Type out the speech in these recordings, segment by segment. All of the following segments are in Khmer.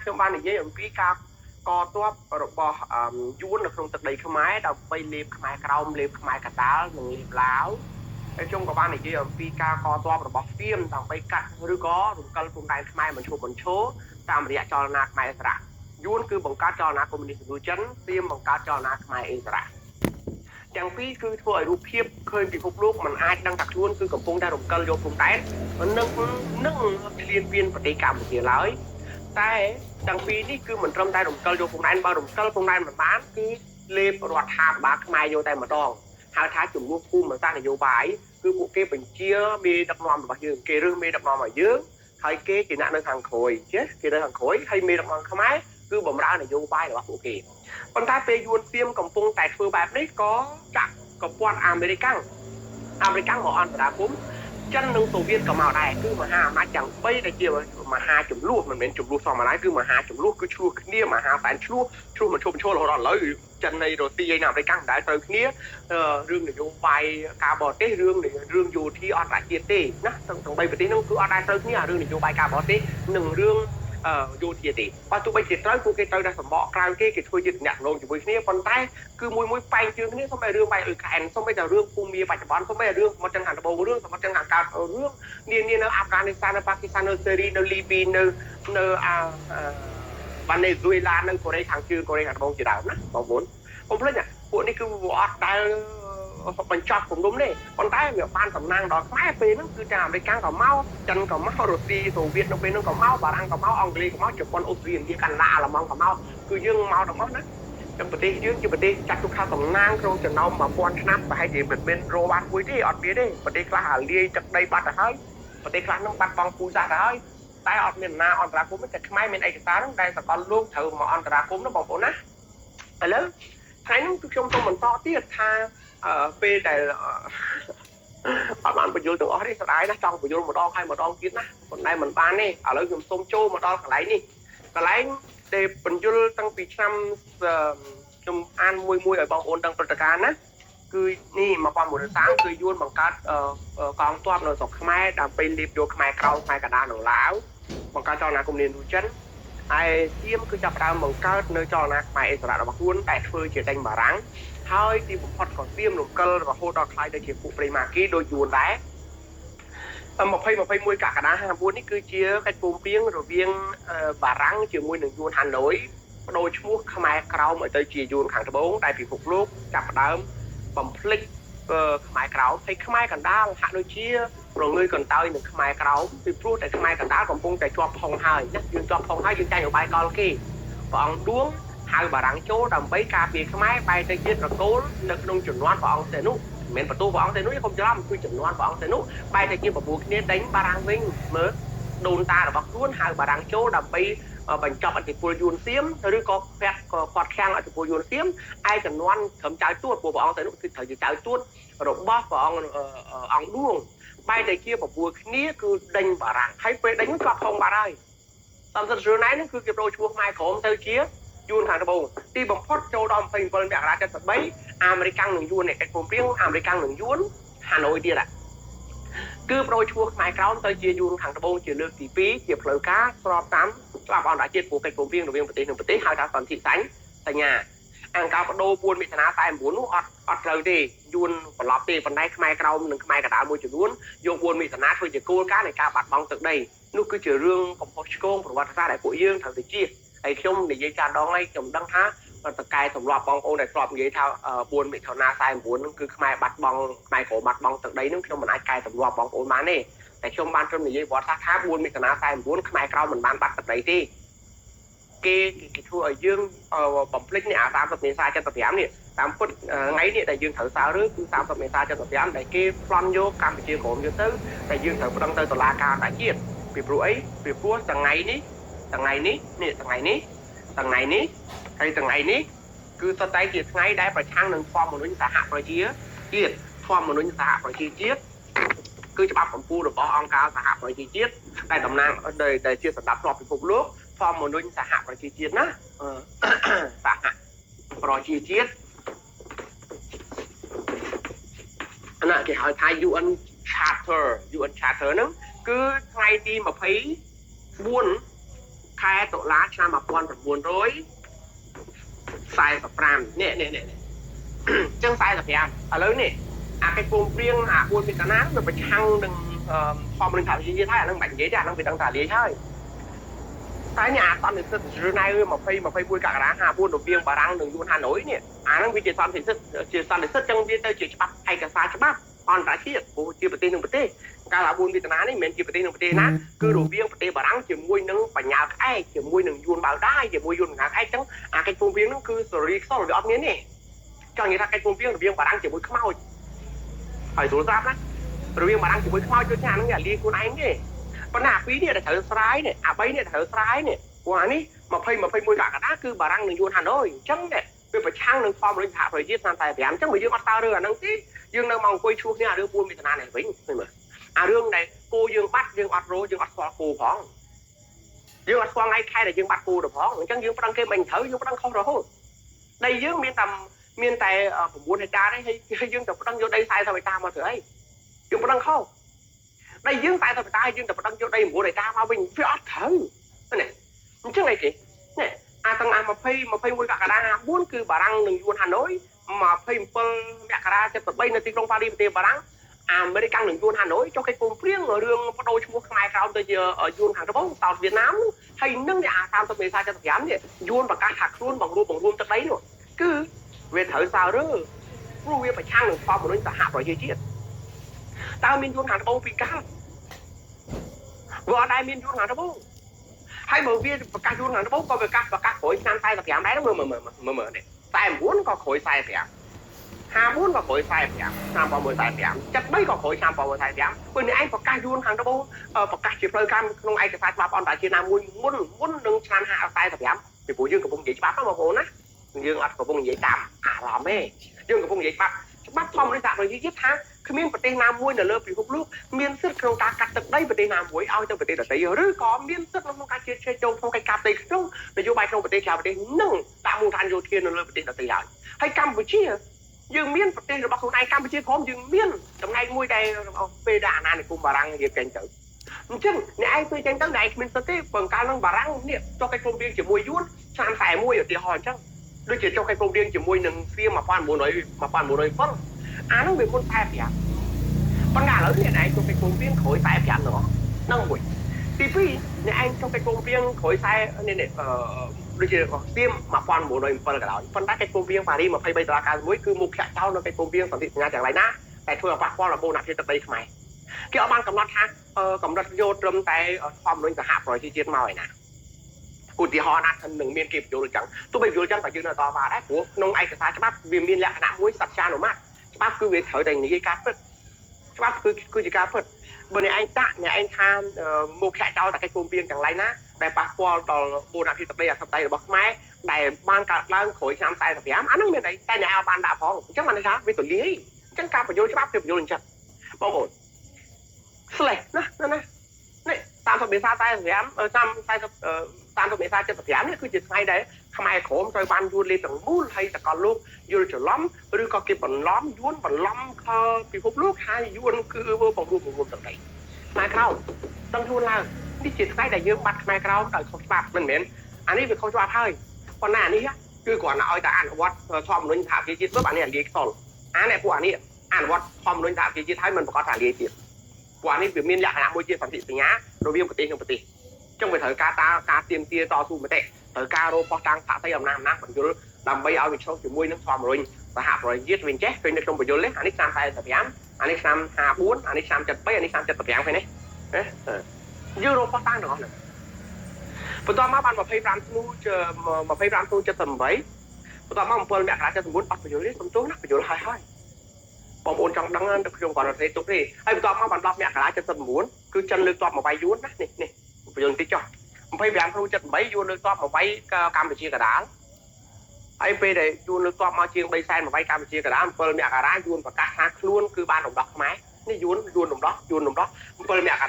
ខ្ញុំបាននិយាយអំពីការកតបរបស់យួននៅក្នុងទឹកដីខ្មែរដើម្បីលេបខ្មែរក្រោមលេបខ្មែរកដាលនិងលេបឡាវហើយខ្ញុំក៏បាននិយាយអំពីការកតបរបស់សៀមដើម្បីកាត់ឬក៏រំកិលព្រំដែនខ្មែរមិនឈប់មិនឈរតាមរយៈចលនាខ្មែរអិសរាជយួនគឺបង្កើតចលនាកុម្មុយនីសចិនសៀមបង្កើតចលនាខ្មែរអិសរាជទាំងពីរគឺធ្វើឲ្យរូបភាពឃើញពិភពលោកមិនអាចដឹងថាខ្លួនគឺកំពុងតែរំកិលយកព្រំដែននឹងឆ្លៀនពៀនប្រទេសកម្ពុជាឡើយតែទាំងពីរនេះគឺមិនត្រឹមតែរំកិលយកព្រំដែនបើរំកិលព្រំដែនមិនបានគឺលេបរដ្ឋាភិបាលខ្មែរយកតែម្ដងហៅថាជំនួសភូមិសាស្ត្រនយោបាយគឺពួកគេបញ្ជាមេដឹកនាំរបស់យើងគេរើសមេដឹកនាំឲ្យយើងហើយគេជាអ្នកនៅខាងក្រោយចេះគេនៅខាងក្រោយហើយមេដឹកនាំខ្មែរគឺបម្រើនយោបាយរបស់ពួកគេប៉ុន្តែពេលយួនសៀមកំពុងតែធ្វើបែបនេះក៏ចាក់ក៏ពាន់អាមេរិកាំងមកអន្តរាគមន៍ចិននិងសូវៀតក៏មកដែរគឺមហាអំណាចទាំង3ដែលជាមហាចំនួនមិនមែនចំនួនធម្មតាគឺមហាចំនួនគឺឆ្លោះគ្នាមហាសែនឆ្លោះមិនឈប់ឈររហូតដល់ឥឡូវចិននៃរុស្ស៊ីឯណាអាមេរិកាំងមិនដែលត្រូវគ្នារឿងនយោបាយការបរទេសរឿងយោធាអន្តរជាតិទេណាទាំង3ប្រទេសហ្នឹងគឺអត់ដែលត្រូវគ្នារឿងនយោបាយការបរទេសនិងរឿងយោធាទេបើទោះបីជាត្រូវពួកគេត្រូវតែសម្បកក្រៅគេធ្វើជាអ្នកលងជាមួយគ្នាប៉ុន្តែគឺមួយបែកជើងគ្នាសូម្បីរឿងបែកអ៊ុយក្រែនសូម្បីតែរឿងភូមាបច្ចុប្បន្នសូម្បីតែរឿងសមុទ្រទាំងខាងត្បូងរឿងសមុទ្រទាំងខាងកើតរឿងនានានៅអាហ្វហ្គានីស្ថាននៅប៉ាគីស្ថាននៅសេរីនៅលីប៊ីនៅវ៉ាណេស៊ុយឡានៅកូរ៉េខាងជើងកូរ៉េខាងត្បូងជាដើមណាបងប្អូនខ្ញុំភ្លេចពួកនេះគឺវាអត់ដែលបញ្ចប់គំនុំទេប៉ុន្តែវាបានតំណាងដល់ខ្មែរពេលហ្នឹងគឺតែអាមេរិកក៏មកចិនក៏មករុស្ស៊ីសូវៀតនៅពេលហ្នឹងក៏មកបារាំងក៏មកអង់គ្លេសក៏មកជប៉ុនអូស្ត្រាលីឥណ្ឌាកាណាដាអាល្លឺម៉ង់ក៏មកគឺយើងមកទាំងអស់ណាទាំងប្រទេសយើងជាប្រទេសចាត់ទុកថាតំណាងក្នុងចំណោម1000ឆ្នាំប្រហែលជាមិនមានរកបានមួយទេអត់មានទេប្រទេសខ្លះអាលាយទឹកដីបាត់ទៅហើយប្រទេសខ្លះហ្នឹងបាត់បង់ពូជសាសន៍ទៅហើយតែអត់មានណាអន្តរាគមន៍ទេខ្មែរមានឯកសារហ្នឹងដែលសកលលោកត្រូវមកអន្តរាគមន៍ណាបងប្អូនណាឥឡូវថ្ងៃនេះគឺខ្ញុំសូមបន្តទៀតថាពេលដែលអត់បានបញ្យល់ទាំងអស់ទេស្ដាយណាស់ចង់បញ្យល់ម្ដងហើយម្ដងទៀតណាប៉ុន្តែមិនបានទេឥឡូវខ្ញុំសូមចូលមកដល់កន្លែងនេះកន្លែងដែលបញ្យល់តាំងពីឆ្នាំខ្ញុំអានមួយឲ្យបងប្អូនដឹងព្រឹត្តិការណ៍ណាគឺនេះ1930គឺយួនបង្កើតកងទ័ពនៅស្រុកខ្មែរដើម្បីលេបយកខ្មែរក្រោមខ្មែរកណ្ដាលនិងឡាវបង្កើតចលនាកុម្មុយនីសចិនហើយសៀមគឺចាប់ផ្ដើមបង្កើតនៅចលនាខ្មែរអិសរាជរបស់ខ្លួនតែធ្វើជាដេញបារាំងហើយទីបំផុតក៏សៀមរំកិលរហូតដល់ខ្លាយទៅជាពួកប្រេងម៉ាគីដោយយួនដែរ2021កក្កដា59នេះគឺជាកិច្ចព្រមព្រៀងរវាងបារាំងជាមួយនឹងយួនហាណូយបដូរឈ្មោះខ្មែរក្រោមឲ្យទៅជាយួនខាងត្បូងតែពិភពលោកចាប់ផ្ដើមបំភ្លេចខ្មែរក្រោមហើយខ្មែរកណ្ដាលហាក់ដូចជារងើយកន្តើយនឹងខ្មែរក្រោមពីព្រោះតែខ្មែរកណ្ដាលកំពុងតែជាប់ផុងហើយណាយើងជាប់ផុងហើយយើងចាញ់របាយកលគេព្រះអង្គឌួងហៅបារាំងចូលដើម្បីការពារខ្មែរបែរទៅជាត្រកូលនៅក្នុងជំនាន់ព្រះអង្គសីហនុមិនមែនបន្ទូព្រះអង្គសីហនុទេខ្ញុំច្រឡំគឺជំនាន់ព្រះអង្គសីហនុបែរទៅជាបបួលគ្នាដេញបារាំងវិញមើលដូនតារបស់ខ្លួនហៅបារាំងចូលដើម្បីបញ្ចប់អធិពលយួនសៀមឬក៏គាត់ខាំងអធិពលយួនសៀមឯចំនួនត្រឹមចៅទួតព្រះអង្គសីហនុគឺត្រូវជាចៅទួតរបស់ព្រះអង្គឌួងបែរទៅជាបបួលគ្នាគឺដេញបារាំងហើយពេលដេញគាត់ផងបាត់ហើយតាមសិទ្ធិរឿងនេះគឺគេប្រូឈ្មោះខ្មែរក្រមទៅជាយួនខាងត្បូងទីបំផុតចូលដល់27មករា73អាមេរិកនិងយួននៃកិច្ចព្រមព្រៀងអាមេរិកនិងយួនហាណូយទៀតគឺប្រូឈ្មោះខ្មែរក្រោមទៅជាយួនខាងត្បូងជាលើកទី2ជាផ្លូវការស្របតាមច្បាប់អន្តរជាតិពួកកិច្ចព្រមព្រៀងរវាងប្រទេសនិងប្រទេសហៅថាសន្ធិសញ្ញាអង្គការបដូរ4មិថុនា49នោះអត់ត្រូវទេយួនប្រឡប់ទេប៉ុន្តែខ្មែរក្រោមនិងខ្មែរកណ្ដាលមួយចំនួនយក4មិថុនាធ្វើជាគោលការណ៍នៃការបាត់បង់ទឹកដីនោះគឺជារឿងកំហុសឆ្គងប្រវត្តិសាស្ត្រដែលពួកយើងត្រូវទៅជៀសហើយខ្ញុំនិយាយចាស់ដងហើយខ្ញុំដឹងថាតកែទម្លាប់បងប្អូនដែលធ្លាប់និយាយថា4មិថុនា49ហ្នឹងគឺខ្មែរបាត់បង់ខ្មែរក្របាត់បង់ទឹកដីហ្នឹងខ្ញុំមិនអាចកែទម្លាប់បងប្អូនបានទេតែខ្ញុំបានត្រឹមនិយាយវត្តសាស្ត្រថា4មិថុនា49ខ្មែរក្រមិនបានបាត់ទឹកដីទេគេធ្វើឲ្យយើងបំភ្លេចនេះអា30មេសា75នេះតាមពិតថ្ងៃនេះដែលយើងត្រូវសើរគឺ30មេសា75ដែលគេប្លន់យកកម្ពុជាក្រមយកទៅតែយើងត្រូវប្តឹងទៅតុលាការអន្តរជាតិពីព្រោះអីពីព្រោះថ្ងៃនេះហើយថ្ងៃនេះគឺសុទ្ធតែជាថ្ងៃដែលប្រឆាំងនឹងធម្មនុញ្ញសហប្រជាជាតិធម្មនុញ្ញសហប្រជាជាតិគឺច្បាប់កម្ពុជារបស់អង្គការសហប្រជាជាតិដែលតំណាងដែលជាសម្ដាប់ធ្នាប់ពិភពលោកធម្មនុញ្ញសហប្រជាជាតិណាសហប្រជាជាតិណាគេហៅថា UN Charter ហ្នឹងគឺថ្ងៃទី24 ខែតុលាឆ្នាំ1945នេះចឹង45ឥឡូវនេះអាកិច្ចព្រមព្រៀងអា4មេតាណាវាប្រឆាំងនឹងធម្មរដ្ឋាភិបាលជាតិហើយអានឹងមិននិយាយទេអានឹងវាដឹងថាលាយហើយតែនេះអាសន្និសិទរណៅ21កក្កដា54រវាងបារាំងនិងយួនហាណូយនេះអានឹងវាជាសន្និសិទចឹងវាទៅជាច្បាប់ឯកសារច្បាប់អន្តរជាតិព្រោះជាប្រទេសនឹងប្រទេសកាល4មេតាណានេះមិនមែនជាប្រទេសនឹងប្រទេសណាគឺរវាងប្រទេសបារាំងជាមួយនឹងបញ្ញាក្អែកជាមួយនឹងយួនបាវដាយជាមួយយួនបញ្ញាក្អែកចឹងអាកិច្ចព្រមព្រៀងនោះគឺសេរីខ្សលវាអត់មានទេចង់និយាយថាកិច្ចព្រមព្រៀងរវាងបារាំងជាមួយខ្មោចហើយទូរស័ព្ទណារវាងបារាំងជាមួយខ្មោចដូចណាហ្នឹងលាយខ្លួនឯងទេប៉ុន្តែអា2នេះដែលត្រូវស្រាយនេះអា3នេះត្រូវស្រាយនេះព្រោះអានេះ21កក្កដាគឺបារាំងនឹងយួនហាណូយអញ្ចឹងវាប្រឆាំងនឹងធម្មរដ្ឋាភិបាលជាតិឆ្នាំ45អញ្ចឹងបើយើងអត់តើរឿងអាហ្នឹងទេយើងនៅមកអង្គុយឈ្លោះគ្នាអារឿង4មេតាណានេះវិញឃើញមើលអារឿងដែលគោយើងបាត់យើងអត់រោយើងអត់ស្គាល់គោផងយើងអត់ស្គាល់ថ្ងៃខែដែលយើងបាត់គោទៅផងអញ្ចឹងយើងប្រឹងគេមិនត្រូវយើងប្រឹងខុសរហូតដីយើងមានតែ9ហិកតាទេហើយយើងទៅប្រឹងយកដី40ហិកតាមកធ្វើអីយើងប្រឹងខុសដីយើង40ហិកតាយើងទៅប្រឹងយកដី9ហិកតាមកវិញវាអត់ត្រូវណាអញ្ចឹងអីគេនេះអាទាំងអា21កក្កដា54គឺបារាំងនិងយួនហាណូយ27មករា73នៅទីក្រុងប៉ារីសប្រទេសបារាំងអាមេរិកនិងយួនហាណូយចុះកិច្ចព្រមព្រៀងរឿងបដូរឈ្មោះខ្មែរក្រោមទៅជាយួនខាងត្បូងសោតវៀតណាមហើយនឹងអា30មេសា75នេះយួនប្រកាសថាខ្លួនបង្រួមទឹកដីនោះគឺវាត្រូវសើរើព្រោះវាប្រឆាំងនឹងផលមនុស្សសហប្រជាជាតិតើមានយួនខាងត្បូងពីកាលវាអត់ដែលមានយួនខាងត្បូងហើយបើវាប្រកាសយួនខាងត្បូងក៏ប្រកាសក្រោយឆ្នាំ45ដែរមើលនេះ49ក៏ក្រោយ45 54ក៏ក្រោយ45ឆ្នាំ1945 73ក៏ក្រោយឆ្នាំ1945ពេលនេះឯងប្រកាសយួនខាងត្បូងប្រកាសជាផ្លូវការក្នុងឯកសារច្បាប់អន្តរជាតិណាមួយមុននឹងឆ្នាំ45ពីព្រោះយើងកំពុងនិយាយច្បាប់ណាបងប្អូនណាយើងអត់កំពុងនិយាយតាមអារម្មណ៍ទេយើងកំពុងនិយាយច្បាប់ធម្មរដ្ឋាភិបាលជាតិថាគ្មានប្រទេសណាមួយនៅលើពិភពលោកមានសិទ្ធិក្នុងការកាត់ទឹកដីប្រទេសណាមួយឲ្យទៅប្រទេសដទៃឬក៏មានសិទ្ធិក្នុងការជ្រៀតជ្រែកចូលក្នុងកិច្ចការផ្ទៃក្នុងនយោបាយក្នុងប្រទេសក្រៅប្រទេសនឹងដាក់មូលដ្ឋានយោធានៅលើប្រទេសដទៃហើយកម្ពុជាយើងមានប្រទេសរបស់ខ្លួនឯងកម្ពុជាក្រុមយើងមានចំណែកមួយដែលពេលដែលអាណានិគមបារាំងវាចេញទៅអញ្ចឹងអ្នកឯងពេលចេញទៅអ្នកឯងគ្មានសិទ្ធិទេបើកាលនឹងបារាំងនេះចុះកិច្ចព្រមព្រៀងជាមួយយួនឆ្នាំ41ឧទាហរណ៍អញ្ចឹងដូចជាចុះកិច្ចព្រមព្រៀងជាមួយនឹងសៀម1907អានោះវាមុន45ប៉ុន្តែឥឡូវនេះអ្នកឯងចុះកិច្ចព្រមព្រៀងក្រោយ45ហ្នឹងមួយទី2អ្នកឯងចុះកិច្ចព្រមព្រៀងក្រោយ40នេះដូចជាសៀម1907ក៏ដោយប៉ុន្តែកិច្ចព្រមព្រៀងប៉ារីស23/91គឺមុខខៈចោលនៅកិច្ចព្រមព្រៀងសន្ធិសញ្ញាទាំងឡាយណាតែធ្វើឲ្យប៉ះពាល់ដល់បូរណភាពទឹកដីខ្មែរគេអត់បានកំណត់ថាកម្រិតយោត្រឹមតែធម្មរដ្ឋសហប្រជាជាតិមកឯណាឧទាហរណ៍ណានឹងមានគេបញ្យល់អញ្ចឹងទោះបីបញ្យល់អញ្ចឹងតែយើងនៅតបដែរព្រោះក្នុងឯកសារច្បាប់វាមានលក្ខណៈមួយសច្ចានុមត្តច្បាប់គឺវាត្រូវតែនិយាយការពិតច្បាប់គឺជាការពិតបើអ្នកឯងថាមុខខៈចោលតែកិច្ចព្រមព្រៀងទាំងឡាយណាដែលប៉ះពាល់ដល់បូរណភាពទឹកដីអធិបតេយ្យរបស់ខ្មែរដែលបានកើតឡើងក្រោយឆ្នាំ45អានឹងមានតែអ្នកឯងបានដាក់ផងអញ្ចឹងបានន័យថាវាទូលាយអញ្ចឹងការបញ្យល់ច្បាប់គឺបញ្យល់អញ្ចឹងបងប្អូនស្លេះណានេះ30មេសា45ឆ្នាំ30មេសា75នេះគឺជាថ្ងៃដែលខ្មែរក្រមត្រូវបានយួនលេបទាំងមូលហើយតកលលោកយល់ច្រឡំឬក៏គេបន្លំយួនបន្លំខពិភពលោកហើយយួនគឺបង្រួមទាំងដីខ្មែរក្រមដឹងខ្លួនឡើងនេះជាថ្ងៃដែលយើងបាត់ខ្មែរក្រមដោយខុសច្បាប់មិនមែនអានេះវាខុសច្បាប់ហើយប៉ុន្តែអានេះគឺគ្រាន់តែឲ្យតែអនុវត្តធម្មនុញ្ញសហប្រជាជាតិទៅអានេះលាយខ្សលពួកអានេះអនុវត្តធម្មនុញ្ញសហប្រជាជាតិហើយមិនប្រកាសថាលាយទៀតពួកអានេះវាមានលក្ខណៈមួយជាសន្ធិសញ្ញារវាងប្រទេសនិងប្រទេសចឹងវាត្រូវការទៀមទាតស៊ូមតិត្រូវការរោបោះតាំងផាក់សីអំណាចបញ្យលដើម្បីឲ្យវាឆ្លងជាមួយនឹងធម្មរុញសហប្រជាជាតិវិញចេះឃើញនៅក្នុងបញ្យលនេះអានេះឆ្នាំ45អានេះឆ្នាំ54អានេះឆ្នាំ73អានេះឆ្នាំ75ឃើញទេយើងរោបោះតាំងទាំងអស់ហ្នឹងបន្ទាប់មកបាន25ធ្នូ25ធ្នូ78បន្ទាប់មក7មករា79អត់បញ្យលនេះសំទោសណាបញ្យលហើយបងប្អូនចង់ដឹងទៅខ្ញុំគាត់អត់ទេទុកទេហើយបន្ទាប់មកបាន10មករា79គឺចិនលើកទ័ពមកវាយយួនណានេះបញ្យលតិចចុះ25ធ្នូ78យួនលើកទ័ពមកវាយកម្ពុជាកណ្ដាលហើយពេលដែលយួនលើកទ័ពមកជាង3សែនមកវាយកម្ពុជាកណ្ដាល7មករាយួនប្រកាសថាខ្លួនគឺបានរំដោះខ្មែរនេះយួនរំដោះ7មក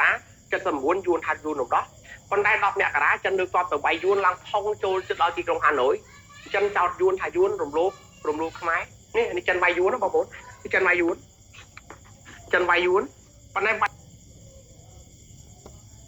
រា79យួនថាយួនរំដោះប៉ុន្តែ10មករាចិនលើកទ័ពទៅវាយយួនឡើងផុងចូលជិតដល់ទីក្រុងហាណូយចិនចោទយួនថាយួនរំលោភខ្មែរនេះចិនវាយយួនណាបងប្អូនចិនវាយយួនប៉ុន្តែ